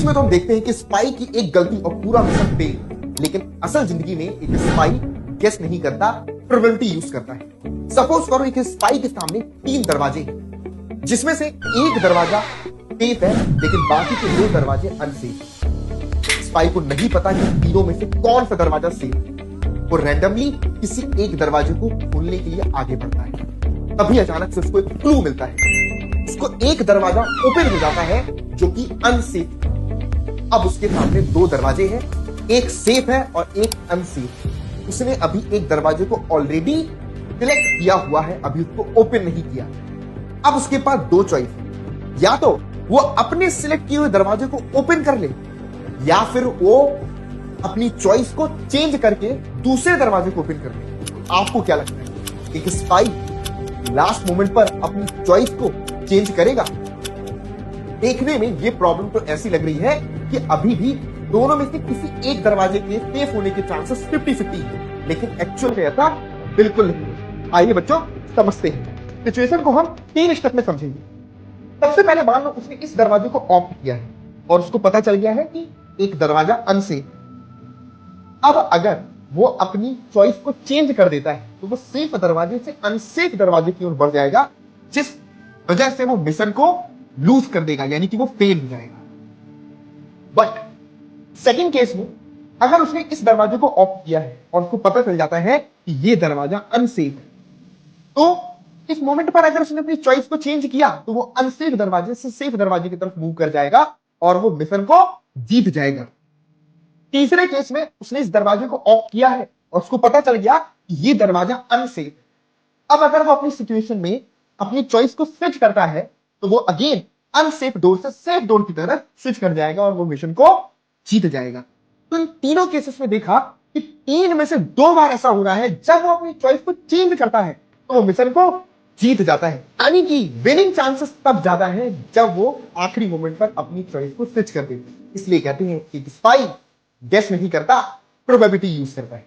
Movies में तो हम देखते हैं कि स्पाई की एक गलती और पूरा मिशन फेल, लेकिन असल जिंदगी में एक स्पाई गेस नहीं करता, प्रोबेबिलिटी यूज करता है। सपोज करो एक स्पाई के सामने 3 दरवाजे हैं, जिसमें से एक दरवाजा सेफ है लेकिन बाकी के 2 दरवाजे अनसेफ। स्पाई को नहीं पता कि तीनों में से कौन सा दरवाजा सेफ है। वो रैंडमली किसी एक दरवाजे को खोलने के लिए आगे बढ़ता है। तभी अचानक से उसको एक क्लू मिलता है। उसको एक दरवाजा ओपन हो जाता है जो कि अनसेफ। अब उसके सामने 2 दरवाजे हैं, एक सेफ है और एक अनसेफ। उसने अभी एक दरवाजे को ऑलरेडी सिलेक्ट किया हुआ है, अभी उसको ओपन नहीं किया। अब उसके पास 2 चॉइस है, या तो वो अपने सिलेक्ट किए हुए दरवाजे को ओपन कर ले, या फिर वो अपनी चॉइस को चेंज करके दूसरे दरवाजे को ओपन कर ले। आपको क्या लगता है, एक स्पाई लास्ट मोमेंट पर अपनी चॉइस को चेंज करेगा? देखने में ये प्रॉब्लम तो ऐसी लग रही है कि अभी भी दोनों में से किसी एक दरवाजे के सेफ होने के चांसेस 50-50 है, लेकिन एक्चुअल में ऐसा बिल्कुल नहीं है। आइए बच्चों समझते हैं। सिचुएशन को हम 3 स्टेप में समझेंगे। सबसे पहले मान लो उसने इस दरवाजे को ऑफ किया है और उसको पता चल गया है कि एक दरवाजा अनसेफ। अब अगर वो अपनी चॉइस को चेंज कर देता है तो वो सेफ दरवाजे से अनसेफ दरवाजे की ओर बढ़ जाएगा, जिस वजह से वो मिशन को लूज कर देगा, यानी कि वो फेल हो जाएगा। बट सेकंड केस में अगर उसने इस दरवाजे को ऑफ किया है और उसको पता चल जाता है कि ये दरवाजा अनसेफ है, तो इस मोमेंट पर अगर उसने अपनी चॉइस को चेंज किया तो वो अनसेफ दरवाजे से सेफ दरवाजे की तरफ मूव कर जाएगा और वो मिशन को जीत जाएगा। तीसरे केस में उसने इस दरवाजे को ऑफ किया है और उसको पता चल गया कि ये दरवाजा अनसेफ है। अब अगर वो अपनी सिचुएशन में अपनी चॉइस को स्विच करता है तो वो अगेन अनसेफ डोर से सेफ डोर की तरफ स्विच कर जाएगा और वो मिशन को जीत जाएगा। तो इन तीनों केसेस में देखा कि 3 में से 2 बार ऐसा हो रहा है, जब वो अपनी चॉइस को चेंज करता है तो वो मिशन को जीत जाता है, यानी कि विनिंग चांसेस तब ज्यादा है जब वो आखिरी मोमेंट पर अपनी चॉइस को स्विच कर देते हैं। इसलिए कहते हैं कि स्पाई गेस नहीं करता, प्रोबेबिलिटी यूज करता है।